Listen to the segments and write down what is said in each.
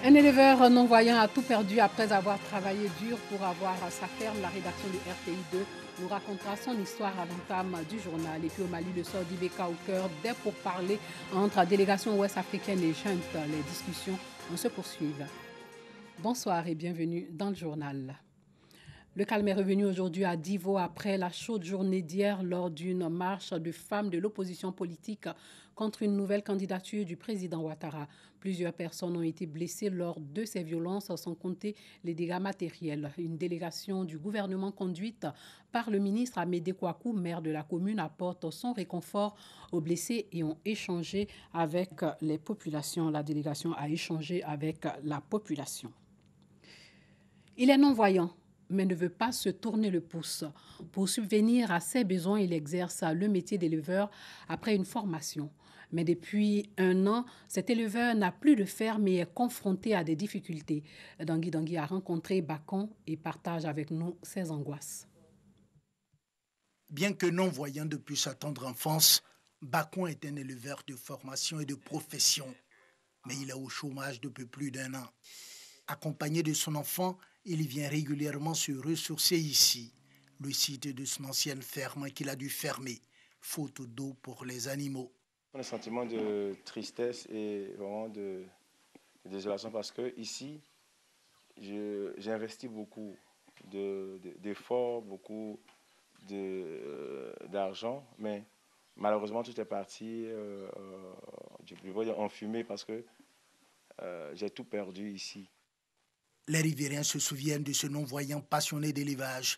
Un éleveur non-voyant a tout perdu après avoir travaillé dur pour avoir sa ferme. La rédaction de RTI2 nous racontera son histoire à l'entame du journal. Et puis au Mali, le sort d'Ibeka au cœur des pourparlers entre délégation ouest africaine et junte. Les discussions se poursuivent. Bonsoir et bienvenue dans le journal. Le calme est revenu aujourd'hui à Divo après la chaude journée d'hier lors d'une marche de femmes de l'opposition politique contre une nouvelle candidature du président Ouattara. Plusieurs personnes ont été blessées lors de ces violences, sans compter les dégâts matériels. Une délégation du gouvernement conduite par le ministre Amédée Kouakou, maire de la commune, apporte son réconfort aux blessés et ont échangé avec les populations. La délégation a échangé avec la population. Il est non-voyant, mais ne veut pas se tourner le pouce. Pour subvenir à ses besoins, il exerce le métier d'éleveur après une formation. Mais depuis 1 an, cet éleveur n'a plus de ferme et est confronté à des difficultés. Dangui a rencontré Bacon et partage avec nous ses angoisses. Bien que non-voyant depuis sa tendre enfance, Bacon est un éleveur de formation et de profession. Mais il est au chômage depuis plus d'1 an. Accompagné de son enfant, il vient régulièrement se ressourcer ici, le site de son ancienne ferme qu'il a dû fermer, faute d'eau pour les animaux. Un sentiment de tristesse et vraiment de désolation parce que ici, j'ai investi beaucoup d'efforts, beaucoup d'argent, mais malheureusement tout est parti en fumée parce que j'ai tout perdu ici. Les riverains se souviennent de ce non-voyant passionné d'élevage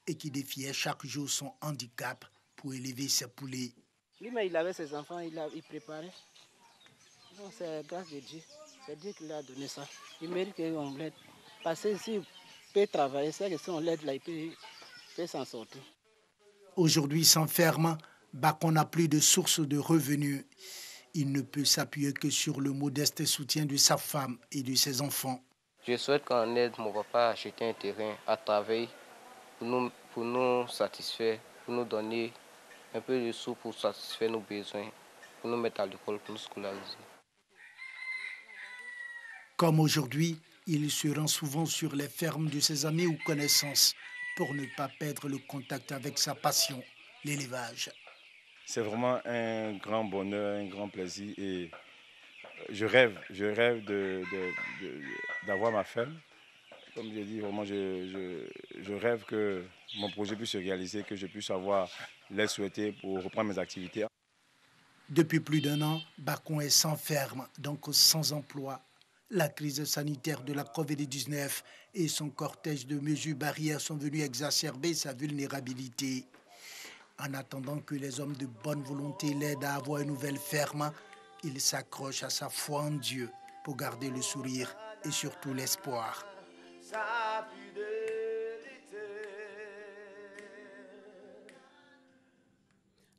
et qui défiait chaque jour son handicap pour élever ses poulets. Lui, mais il avait ses enfants, il préparait. Donc c'est grâce de Dieu. C'est Dieu qui lui a donné ça. Il mérite qu'on l'aide. Parce que s'il peut travailler, c'est que si on l'aide, là, il peut s'en sortir. Aujourd'hui, sans ferme, Bacon n'a plus de source de revenus. Il ne peut s'appuyer que sur le modeste soutien de sa femme et de ses enfants. Je souhaite qu'on aide mon papa à acheter un terrain, à travailler pour nous satisfaire, pour nous donner un peu de sous pour satisfaire nos besoins, pour nous mettre à l'école, pour nous scolariser. Comme aujourd'hui, il se rend souvent sur les fermes de ses amis ou connaissances pour ne pas perdre le contact avec sa passion, l'élevage. C'est vraiment un grand bonheur, un grand plaisir et je rêve d'avoir ma ferme. Comme je dis, vraiment, je rêve que mon projet puisse se réaliser, que je puisse avoir l'aide souhaitée pour reprendre mes activités. Depuis plus d'1 an, Bacon est sans ferme, donc sans emploi. La crise sanitaire de la Covid-19 et son cortège de mesures barrières sont venus exacerber sa vulnérabilité. En attendant que les hommes de bonne volonté l'aident à avoir une nouvelle ferme, il s'accroche à sa foi en Dieu pour garder le sourire et surtout l'espoir.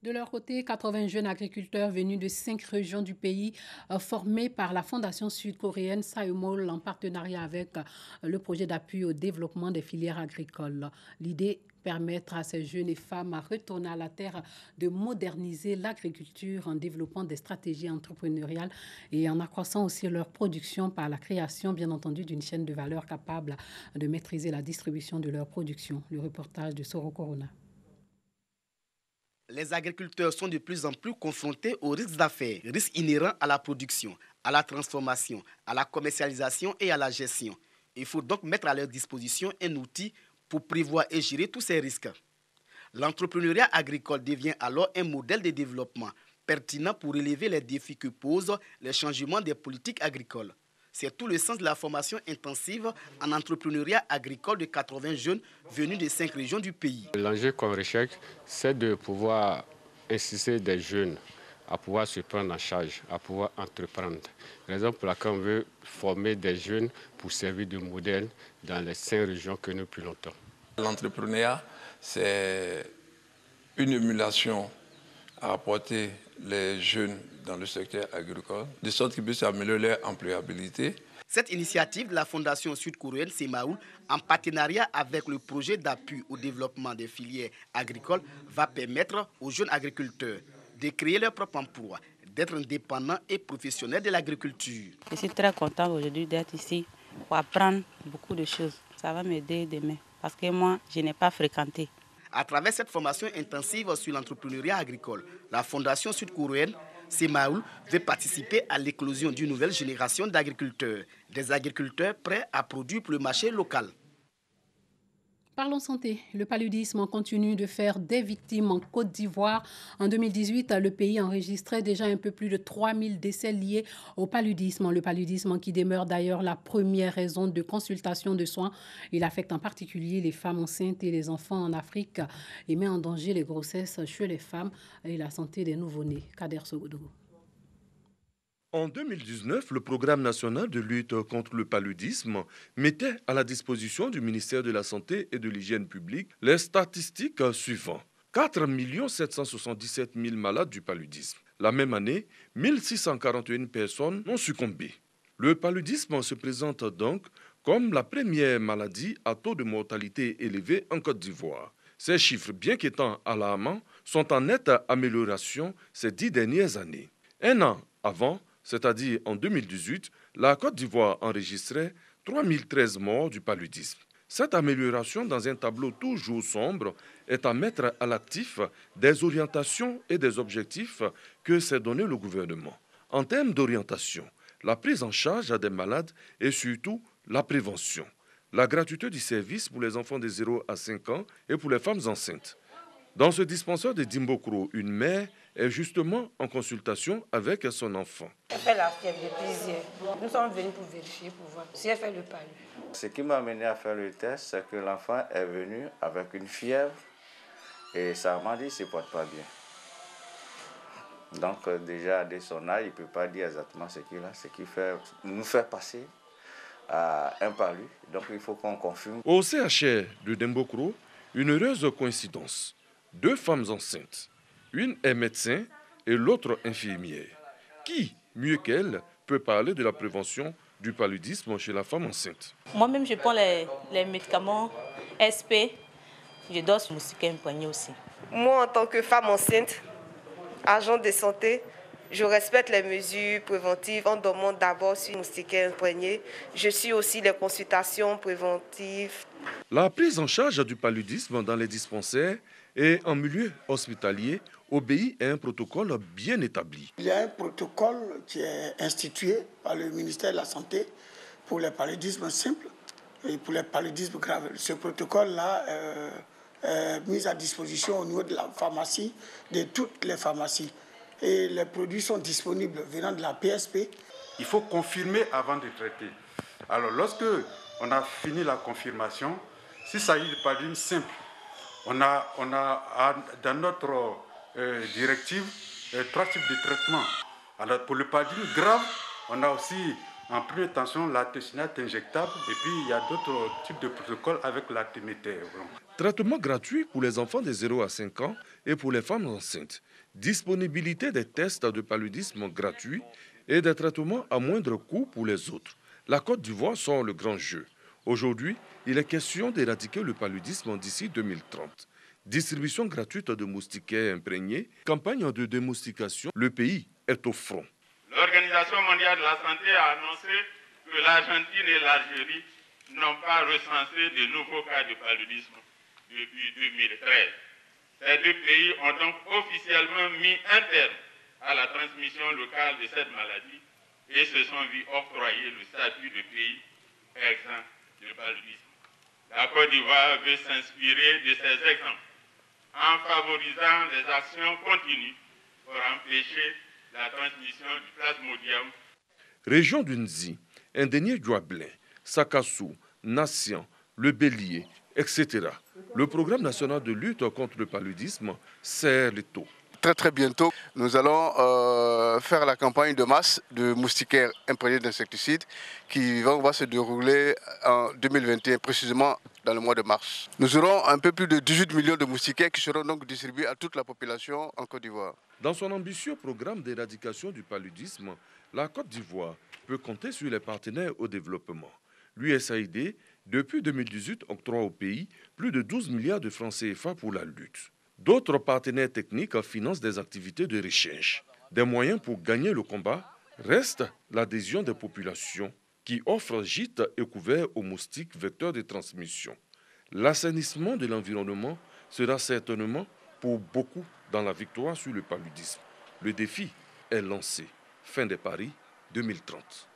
De leur côté, 80 jeunes agriculteurs venus de 5 régions du pays, formés par la fondation sud-coréenne Sayomol en partenariat avec le projet d'appui au développement des filières agricoles. L'idée, permettre à ces jeunes et femmes à retourner à la terre, de moderniser l'agriculture en développant des stratégies entrepreneuriales et en accroissant aussi leur production par la création, bien entendu, d'une chaîne de valeur capable de maîtriser la distribution de leur production. Le reportage de Soro Corona. Les agriculteurs sont de plus en plus confrontés aux risques d'affaires, risques inhérents à la production, à la transformation, à la commercialisation et à la gestion. Il faut donc mettre à leur disposition un outil pour prévoir et gérer tous ces risques. L'entrepreneuriat agricole devient alors un modèle de développement pertinent pour relever les défis que posent les changements des politiques agricoles. C'est tout le sens de la formation intensive en entrepreneuriat agricole de 80 jeunes venus de 5 régions du pays. L'enjeu comme recherche, c'est de pouvoir inciter des jeunes à pouvoir se prendre en charge, à pouvoir entreprendre. Raison pour laquelle on veut former des jeunes pour servir de modèle dans les 5 régions que nous plus longtemps. L'entrepreneuriat, c'est une émulation à apporter les jeunes dans le secteur agricole, de sorte qu'ils puissent améliorer leur employabilité. Cette initiative de la Fondation sud-coréenne Semaoul, en partenariat avec le projet d'appui au développement des filières agricoles, va permettre aux jeunes agriculteurs de créer leur propre emploi, d'être indépendants et professionnels de l'agriculture. Je suis très content aujourd'hui d'être ici pour apprendre beaucoup de choses. Ça va m'aider demain parce que moi, je n'ai pas fréquenté. À travers cette formation intensive sur l'entrepreneuriat agricole, la Fondation sud-coréenne Semaoul veut participer à l'éclosion d'une nouvelle génération d'agriculteurs, des agriculteurs prêts à produire pour le marché local. Parlons santé. Le paludisme continue de faire des victimes en Côte d'Ivoire. En 2018, le pays enregistrait déjà un peu plus de 3000 décès liés au paludisme. Le paludisme qui demeure d'ailleurs la première raison de consultation de soins. Il affecte en particulier les femmes enceintes et les enfants en Afrique et met en danger les grossesses chez les femmes et la santé des nouveau-nés. Kader Sogodougou. En 2019, le Programme national de lutte contre le paludisme mettait à la disposition du ministère de la Santé et de l'Hygiène publique les statistiques suivantes. 4 777 000 malades du paludisme. La même année, 1641 personnes ont succombé. Le paludisme se présente donc comme la première maladie à taux de mortalité élevé en Côte d'Ivoire. Ces chiffres, bien qu'étant alarmants, sont en nette amélioration ces 10 dernières années. Un an avant, c'est-à-dire en 2018, la Côte d'Ivoire enregistrait 3013 morts du paludisme. Cette amélioration dans un tableau toujours sombre est à mettre à l'actif des orientations et des objectifs que s'est donné le gouvernement. En termes d'orientation, la prise en charge des malades et surtout la prévention, la gratuité du service pour les enfants de 0 à 5 ans et pour les femmes enceintes. Dans ce dispensaire de Dimbokro, une mère est justement en consultation avec son enfant. Elle fait la fièvre depuis hier. Nous sommes venus pour vérifier, pour voir si elle fait le palu. Ce qui m'a amené à faire le test, c'est que l'enfant est venu avec une fièvre et ça m'a dit qu'il ne se porte pas bien. Donc déjà, dès son âge, il ne peut pas dire exactement ce qu'il a, ce qui nous fait passer à un palu. Donc il faut qu'on confirme. Au CHR de Dimbokro, une heureuse coïncidence. 2 femmes enceintes. Une est médecin et l'autre infirmière. Qui, mieux qu'elle, peut parler de la prévention du paludisme chez la femme enceinte? Moi-même, je prends les médicaments SP. Je dors sur moustiquaire imprégné aussi. Moi, en tant que femme enceinte, agent de santé, je respecte les mesures préventives en dormant d'abord sur moustiquaire imprégné. Je suis aussi les consultations préventives. La prise en charge du paludisme dans les dispensaires et en milieu hospitalier obéit à un protocole bien établi. Il y a un protocole qui est institué par le ministère de la Santé pour les paludismes simples et pour les paludismes graves. Ce protocole-là est mis à disposition au niveau de la pharmacie, de toutes les pharmacies. Et les produits sont disponibles venant de la PSP. Il faut confirmer avant de traiter. Alors lorsque on a fini la confirmation, s'il s'agit de paludisme simple, on a dans notre directive 3 types de traitements. Alors pour le paludisme grave, on a aussi en première tension l'artesunate injectable et puis il y a d'autres types de protocoles avec l'artéméter. Traitement gratuit pour les enfants de 0 à 5 ans et pour les femmes enceintes. Disponibilité des tests de paludisme gratuits et des traitements à moindre coût pour les autres. La Côte d'Ivoire sort le grand jeu. Aujourd'hui, il est question d'éradiquer le paludisme d'ici 2030. Distribution gratuite de moustiquaires imprégnés, campagne de démoustication, le pays est au front. L'Organisation mondiale de la santé a annoncé que l'Argentine et l'Algérie n'ont pas recensé de nouveaux cas de paludisme depuis 2013. Ces 2 pays ont donc officiellement mis un terme à la transmission locale de cette maladie et se sont vus octroyer le statut de pays exempt de paludisme. La Côte d'Ivoire veut s'inspirer de ces exemples en favorisant des actions continues pour empêcher la transmission du plasmodium. Région d'Unzi, Indénié Douablin, Sakassou, Nation, Le Bélier, etc. Le programme national de lutte contre le paludisme serre les taux. Très bientôt, nous allons faire la campagne de masse de moustiquaires imprégnés d'insecticides qui va se dérouler en 2021, précisément dans le mois de mars. Nous aurons un peu plus de 18 millions de moustiquaires qui seront donc distribués à toute la population en Côte d'Ivoire. Dans son ambitieux programme d'éradication du paludisme, la Côte d'Ivoire peut compter sur les partenaires au développement. L'USAID, depuis 2018, octroie au pays plus de 12 milliards de francs CFA pour la lutte. D'autres partenaires techniques financent des activités de recherche. Des moyens pour gagner le combat reste l'adhésion des populations qui offrent gîtes et couverts aux moustiques vecteurs de transmission. L'assainissement de l'environnement sera certainement pour beaucoup dans la victoire sur le paludisme. Le défi est lancé. Fin des paris 2030.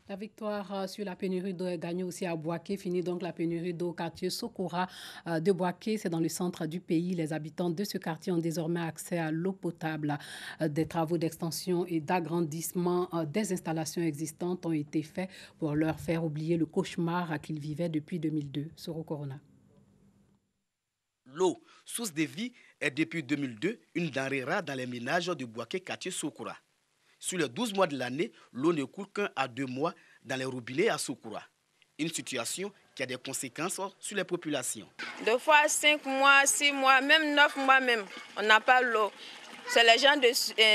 La victoire sur la pénurie d'eau est gagnée aussi à Boaké. Fini donc la pénurie d'eau au quartier Sokora de Boaké. C'est dans le centre du pays. Les habitants de ce quartier ont désormais accès à l'eau potable. Des travaux d'extension et d'agrandissement des installations existantes ont été faits pour leur faire oublier le cauchemar qu'ils vivaient depuis 2002. Soro Corona. L'eau, source de vie, est depuis 2002 une denrée rare dans les ménages de Boaké quartier Sokora. Sur les 12 mois de l'année, l'eau ne coule qu'un à 2 mois dans les robinets à Sokora. Une situation qui a des conséquences sur les populations. 2 fois 5 mois, 6 mois, même 9 mois même, on n'a pas l'eau. C'est les gens de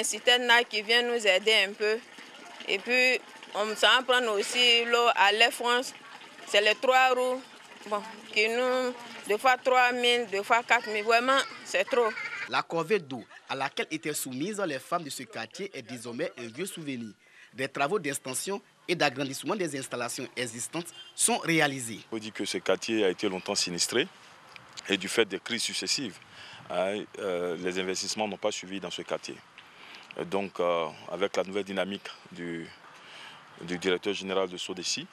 citernes qui viennent nous aider un peu. Et puis, on s'en prend aussi l'eau à l'Air France. C'est les 3 roues qui nous, 2 fois 3 000, 2 fois 4 000. Vraiment, c'est trop. La corvée d'eau à laquelle étaient soumises les femmes de ce quartier est désormais un vieux souvenir. Des travaux d'extension et d'agrandissement des installations existantes sont réalisés. On dit que ce quartier a été longtemps sinistré et du fait des crises successives, les investissements n'ont pas suivi dans ce quartier. Donc avec la nouvelle dynamique du directeur général de SODECI,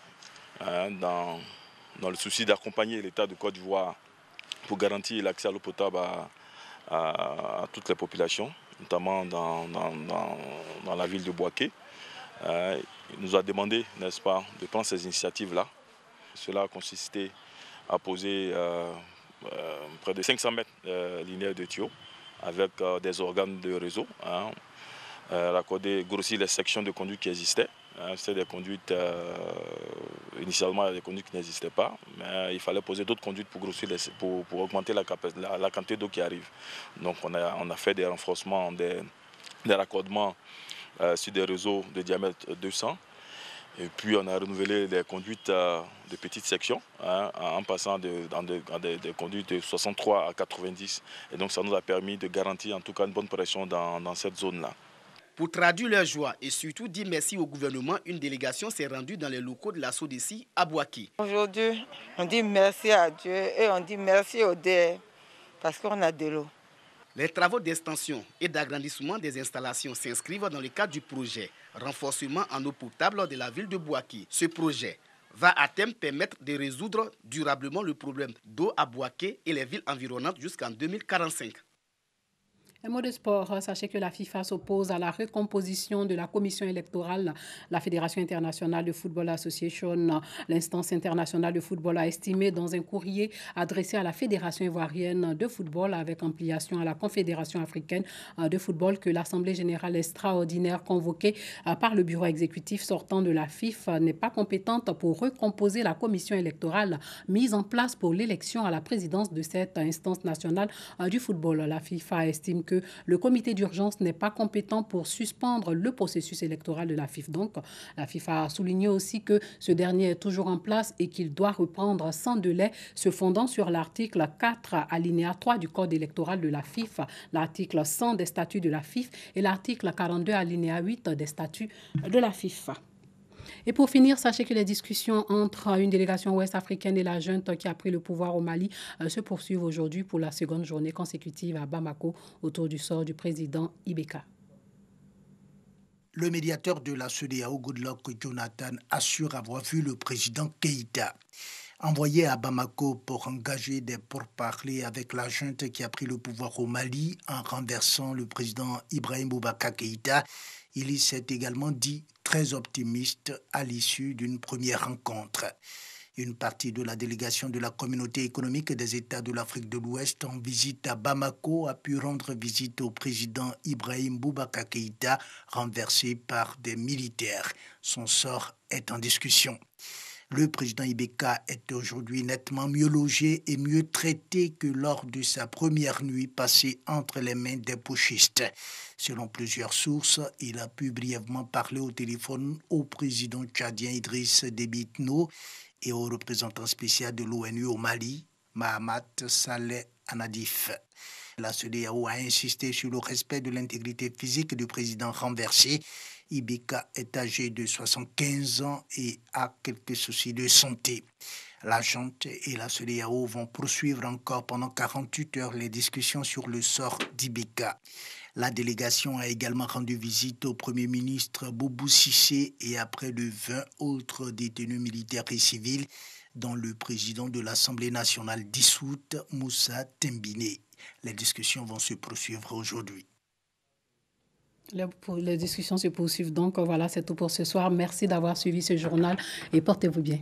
dans le souci d'accompagner l'État de Côte d'Ivoire pour garantir l'accès à l'eau potable à toutes les populations, notamment dans la ville de Boaké. Il nous a demandé, n'est-ce pas, de prendre ces initiatives-là. Cela a consisté à poser près de 500 mètres linéaires de tuyaux avec des organes de réseau, raccorder, grossir les sections de conduite qui existaient. C'est des conduites, initialement des conduites qui n'existaient pas, mais il fallait poser d'autres conduites pour grossir, pour augmenter la quantité d'eau qui arrive. Donc on a fait des renforcements, des raccordements sur des réseaux de diamètre 200. Et puis on a renouvelé les conduites de petites sections, en passant dans des conduites de 63 à 90. Et donc ça nous a permis de garantir en tout cas une bonne pression dans cette zone-là. Pour traduire leur joie et surtout dire merci au gouvernement, une délégation s'est rendue dans les locaux de la SODECI à Boaké. Aujourd'hui, on dit merci à Dieu et on dit merci au DER parce qu'on a de l'eau. Les travaux d'extension et d'agrandissement des installations s'inscrivent dans le cadre du projet renforcement en eau potable de la ville de Boaké. Ce projet va à terme permettre de résoudre durablement le problème d'eau à Boaké et les villes environnantes jusqu'en 2045. Un mot de sport, sachez que la FIFA s'oppose à la recomposition de la commission électorale. La Fédération internationale de football association, l'instance internationale de football, a estimé dans un courrier adressé à la Fédération ivoirienne de football avec ampliation à la Confédération africaine de football que l'Assemblée générale extraordinaire convoquée par le bureau exécutif sortant de la FIFA n'est pas compétente pour recomposer la commission électorale mise en place pour l'élection à la présidence de cette instance nationale du football. La FIFA estime que le comité d'urgence n'est pas compétent pour suspendre le processus électoral de la FIFA. Donc, la FIFA a souligné aussi que ce dernier est toujours en place et qu'il doit reprendre sans délai, se fondant sur l'article 4, alinéa 3 du Code électoral de la FIFA, l'article 100 des statuts de la FIFA et l'article 42, alinéa 8 des statuts de la FIFA. Et pour finir, sachez que les discussions entre une délégation ouest-africaine et la junte qui a pris le pouvoir au Mali se poursuivent aujourd'hui pour la seconde journée consécutive à Bamako autour du sort du président Ibeka. Le médiateur de la CEDEAO, Goodluck Jonathan, assure avoir vu le président Keïta. Envoyé à Bamako pour engager des pourparlers avec la junte qui a pris le pouvoir au Mali en renversant le président Ibrahim Boubacar Keïta, il s'est également dit très optimiste à l'issue d'une première rencontre. Une partie de la délégation de la communauté économique des États de l'Afrique de l'Ouest en visite à Bamako a pu rendre visite au président Ibrahim Boubacar Keïta, renversé par des militaires. Son sort est en discussion. Le président Ibeka est aujourd'hui nettement mieux logé et mieux traité que lors de sa première nuit passée entre les mains des putschistes. Selon plusieurs sources, il a pu brièvement parler au téléphone au président tchadien Idriss Déby Itno et au représentant spécial de l'ONU au Mali, Mahamat Saleh Anadif. La CEDEAO a insisté sur le respect de l'intégrité physique du président renversé. Ibeka est âgé de 75 ans et a quelques soucis de santé. La junte et la CEDEAO vont poursuivre encore pendant 48 heures les discussions sur le sort d'Ibeka. La délégation a également rendu visite au Premier ministre Boubou Cissé et à près de 20 autres détenus militaires et civils, dont le président de l'Assemblée nationale dissoute, Moussa Tembine. Les discussions vont se poursuivre aujourd'hui. Les discussions se poursuivent donc. Voilà, c'est tout pour ce soir. Merci d'avoir suivi ce journal et portez-vous bien.